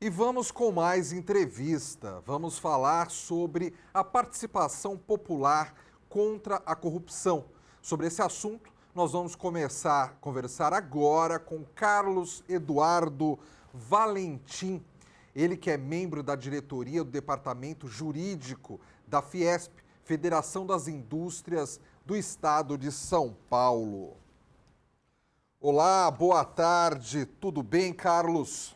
E vamos com mais entrevista. Vamos falar sobre a participação popular contra a corrupção. Sobre esse assunto, nós vamos começar a conversar agora com Carlos Eduardo Valentim. Ele que é membro da diretoria do Departamento Jurídico da Fiesp, Federação das Indústrias do Estado de São Paulo. Olá, boa tarde. Tudo bem, Carlos?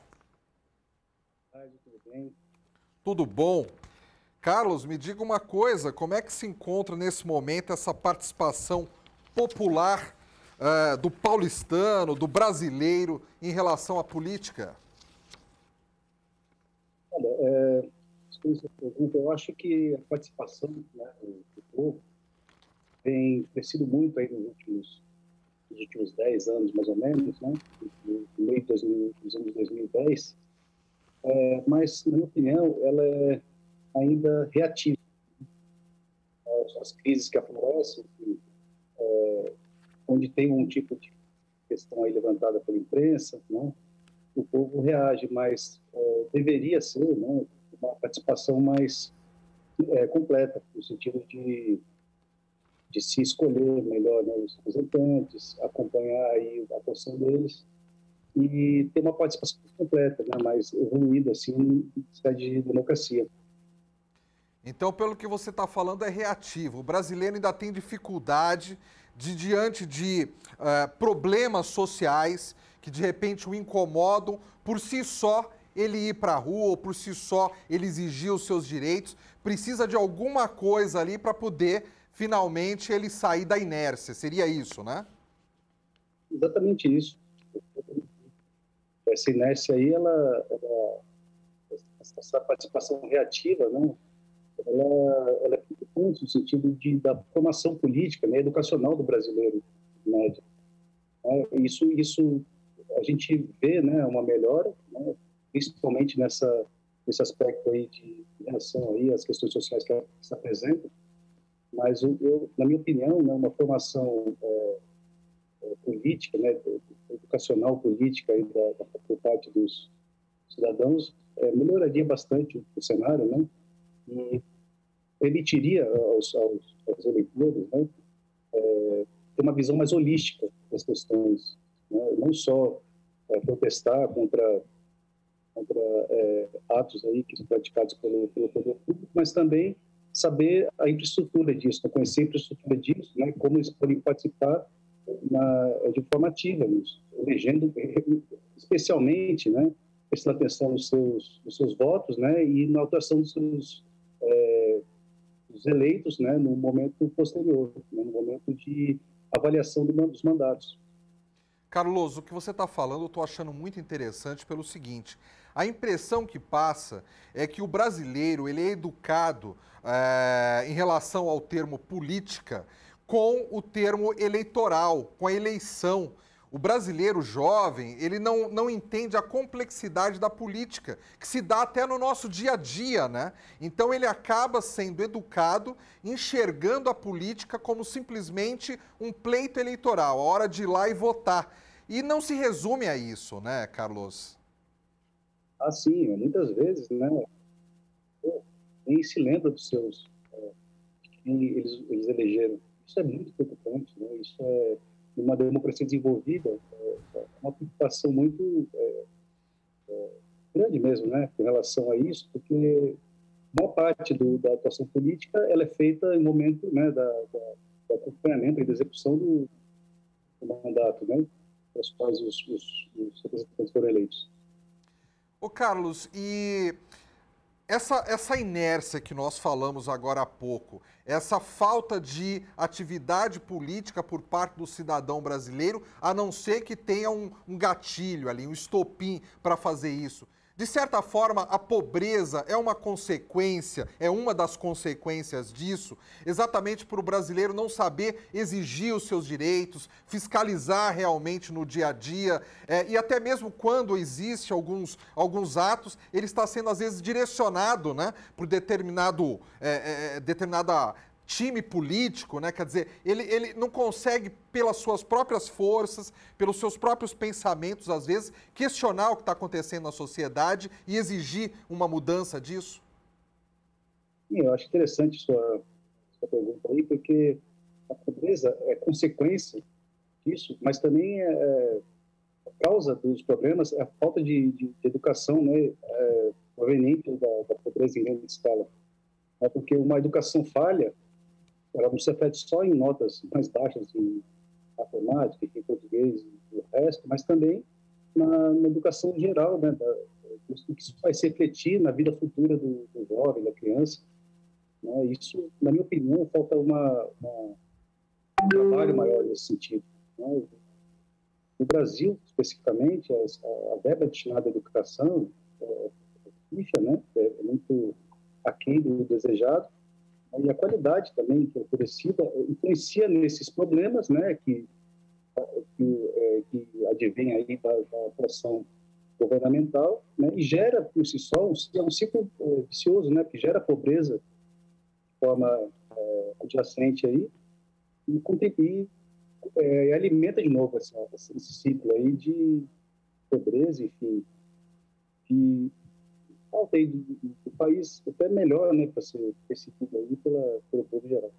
Tudo bem? Tudo bom. Carlos, me diga uma coisa, como é que se encontra nesse momento essa participação popular do paulistano, do brasileiro em relação à política? Olha, eu acho que a participação, né, do povo tem crescido muito aí nos últimos 10 anos, mais ou menos, né, no meio dos anos 2010, mas, na minha opinião, ela é ainda reativa. As crises que aparecem, onde tem um tipo de questão aí levantada pela imprensa, né, o povo reage, mas deveria ser, né, uma participação mais completa, no sentido de se escolher melhor, né, os representantes, acompanhar aí a atuação deles e ter uma participação completa, né, mais evoluída, assim, em sede de democracia. Então, pelo que você está falando, é reativo. O brasileiro ainda tem dificuldade diante de problemas sociais que, de repente, o incomodam, por si só, ele ir para a rua, ou por si só, ele exigir os seus direitos. Precisa de alguma coisa ali para poder, finalmente, ele sair da inércia. Seria isso, né? Exatamente isso. Essa inércia aí, essa participação reativa, né, ela é muito importante no sentido da formação política, né, educacional do brasileiro médio. Isso a gente vê, né, uma melhora, né, principalmente nesse aspecto aí de relação aí às questões sociais que se apresentam, mas na minha opinião, né, uma formação política, né, educacional política aí por parte dos cidadãos melhoraria bastante o cenário, né, e permitiria aos eleitores, né, ter uma visão mais holística das questões, né, não só protestar contra atos aí que são praticados pelo poder público, mas também saber a infraestrutura disso, né, conhecer a infraestrutura disso, né, como eles podem participar de forma ativa nisso, elegendo especialmente, né, prestando atenção nos seus votos, né, e na alteração dos eleitos, né, no momento posterior, né, no momento de avaliação dos mandatos. Carlos, o que você está falando eu estou achando muito interessante pelo seguinte: a impressão que passa é que o brasileiro ele é educado em relação ao termo política com o termo eleitoral, com a eleição. O brasileiro jovem, ele não entende a complexidade da política, que se dá até no nosso dia a dia, né? Então ele acaba sendo educado, enxergando a política como simplesmente um pleito eleitoral, a hora de ir lá e votar. E não se resume a isso, né, Carlos? Ah, sim, muitas vezes, né, nem se lembra dos seus, quem eles elegeram. Isso é muito preocupante, né? Isso é uma democracia desenvolvida, uma preocupação muito grande mesmo, né, com relação a isso, porque boa parte da atuação política ela é feita em momento, né, do acompanhamento e da execução do mandato, né, pelos quais os representantes foram eleitos. Ô Carlos, e essa inércia que nós falamos agora há pouco, essa falta de atividade política por parte do cidadão brasileiro, a não ser que tenha um gatilho ali, um estopim para fazer isso. De certa forma, a pobreza é uma consequência, é uma das consequências disso, exatamente por o brasileiro não saber exigir os seus direitos, fiscalizar realmente no dia a dia, e até mesmo quando existe alguns atos, ele está sendo às vezes direcionado, né, por determinada time político, né? Quer dizer, ele não consegue, pelas suas próprias forças, pelos seus próprios pensamentos, às vezes, questionar o que está acontecendo na sociedade e exigir uma mudança disso? Sim, eu acho interessante sua pergunta aí, porque a pobreza é consequência disso, mas também a causa dos problemas é a falta de educação, né, proveniente da pobreza em grande escala. É porque uma educação falha, ela não se reflete só em notas mais baixas em matemática, em português e o resto, mas também na educação geral, né, isso vai se refletir na vida futura do jovem, da criança, né? Isso, na minha opinião, falta um trabalho maior nesse sentido, né? No Brasil, especificamente, a verba destinada à educação é fixa, né? É muito aquém do desejado, né? E a qualidade também que é oferecida influencia nesses problemas, né? Que advém aí da atuação governamental, né? E gera por si só um ciclo vicioso, né? Que gera pobreza de forma adjacente aí e contribui alimenta de novo esse ciclo aí de pobreza, enfim, que falta aí do país até melhor, né, para ser percebido aí pelo povo geral.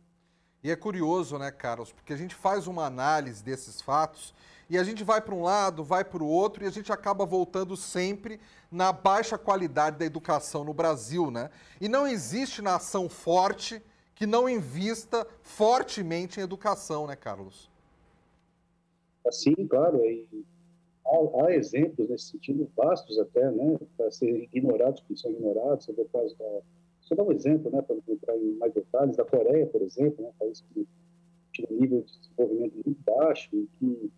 E é curioso, né, Carlos, porque a gente faz uma análise desses fatos e a gente vai para um lado, vai para o outro e a gente acaba voltando sempre na baixa qualidade da educação no Brasil, né? E não existe nação forte que não invista fortemente em educação, né, Carlos? Assim, claro, há exemplos nesse sentido, vastos até, né, para serem ignorados, que são ignorados. Você vê o caso só dar um exemplo, né, para não entrar em mais detalhes, da Coreia, por exemplo, né, um país que tinha um nível de desenvolvimento muito baixo e que,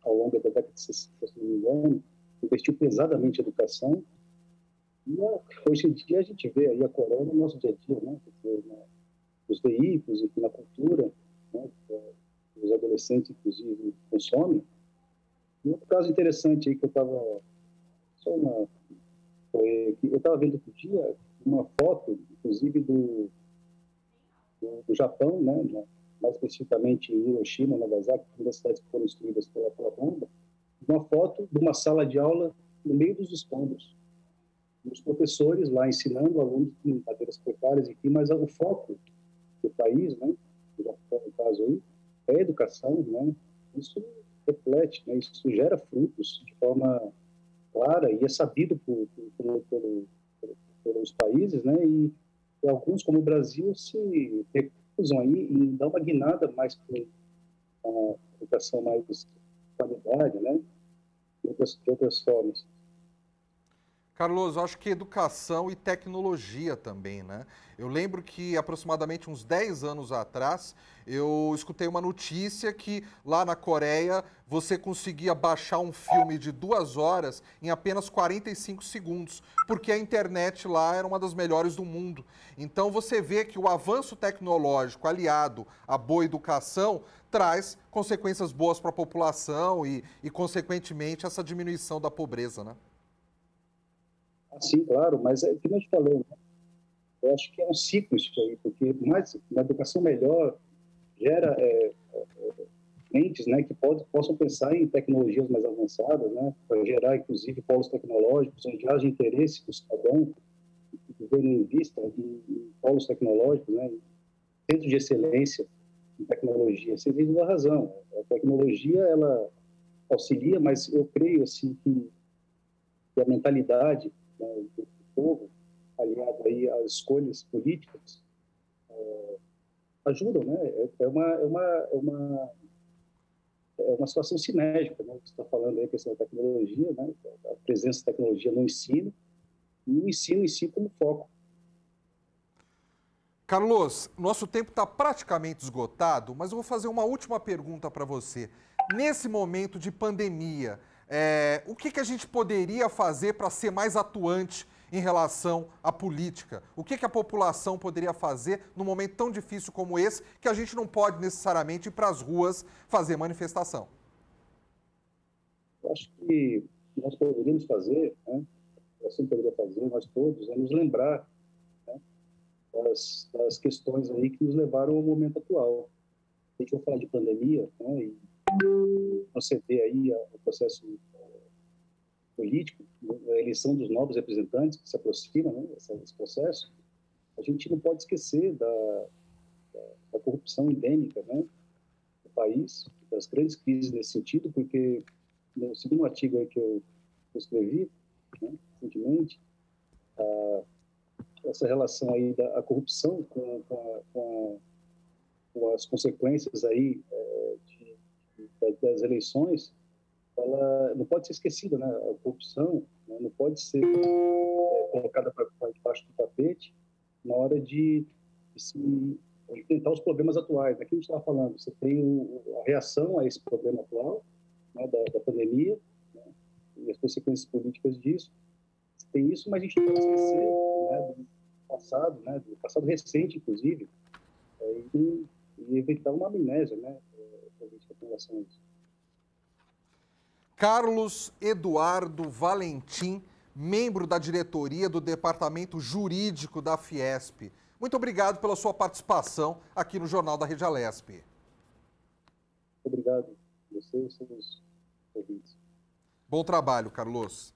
ao longo da década de 60, se não me engano, investiu pesadamente em educação. E hoje em dia a gente vê aí a Coreia no nosso dia a dia, né, nos veículos, enfim, na cultura, né, os adolescentes, inclusive, consomem. E outro caso interessante aí que eu estava só uma foi que eu estava vendo outro dia uma foto, inclusive do Japão, né, mais especificamente em Hiroshima, Nagasaki, uma das cidades que foram destruídas pela bomba, uma foto de uma sala de aula no meio dos escombros. E os professores lá ensinando alunos em matérias precárias, enfim, mas o foco do país, né, do Japão, no caso aí, é a educação, né, isso reflete, né, isso gera frutos de forma clara e é sabido pelos países, né, e alguns, como o Brasil, se recusam aí em dar uma guinada mais para uma educação mais de qualidade, né, de outras formas. Carlos, eu acho que educação e tecnologia também, né? Eu lembro que aproximadamente uns 10 anos atrás, eu escutei uma notícia que lá na Coreia você conseguia baixar um filme de 2 horas em apenas 45 segundos, porque a internet lá era uma das melhores do mundo. Então você vê que o avanço tecnológico aliado à boa educação traz consequências boas para a população e, consequentemente, essa diminuição da pobreza, né? Sim, claro, mas é que eu te falei, né? Eu acho que é um ciclo isso aí, porque mais uma educação melhor gera mentes, né, que possam pensar em tecnologias mais avançadas, né, para gerar, inclusive, polos tecnológicos, onde haja interesse do cidadão, que o governo invista em polos tecnológicos, né, centros de excelência em tecnologia. Você tem toda a razão. A tecnologia, ela auxilia, mas eu creio, assim, que a mentalidade, né, do povo, aliado aí às escolhas políticas, ajudam, né? É uma situação sinérgica, né? Você está falando aí a questão da tecnologia, né? A presença da tecnologia no ensino e o ensino em si como foco. Carlos, nosso tempo está praticamente esgotado, mas eu vou fazer uma última pergunta para você. Nesse momento de pandemia, o que a gente poderia fazer para ser mais atuante em relação à política? O que a população poderia fazer num momento tão difícil como esse, que a gente não pode necessariamente ir para as ruas fazer manifestação? Eu acho que nós poderíamos fazer, né? Assim poderia fazer, nós todos, é nos lembrar, né, das questões aí que nos levaram ao momento atual. A gente vai falar de pandemia, né, e proceder aí ao processo político, a eleição dos novos representantes que se aproxima, né, esse processo. A gente não pode esquecer da corrupção endêmica, né, do país, das grandes crises nesse sentido, porque no segundo artigo aí que eu escrevi, né, recentemente, essa relação aí da corrupção com as consequências aí das eleições, ela não pode ser esquecida, né? A corrupção, né, não pode ser colocada para debaixo do tapete na hora de se enfrentar os problemas atuais. Aqui a gente estava falando, você tem a reação a esse problema atual, né, da pandemia, né, e as consequências políticas disso. Tem isso, mas a gente não pode esquecer, né, do passado recente, inclusive, e evitar uma amnésia, né, com relação a isso. Carlos Eduardo Valentim, membro da diretoria do Departamento Jurídico da Fiesp. Muito obrigado pela sua participação aqui no Jornal da Rede Alesp. Obrigado a você e os seus ouvintes. Bom trabalho, Carlos.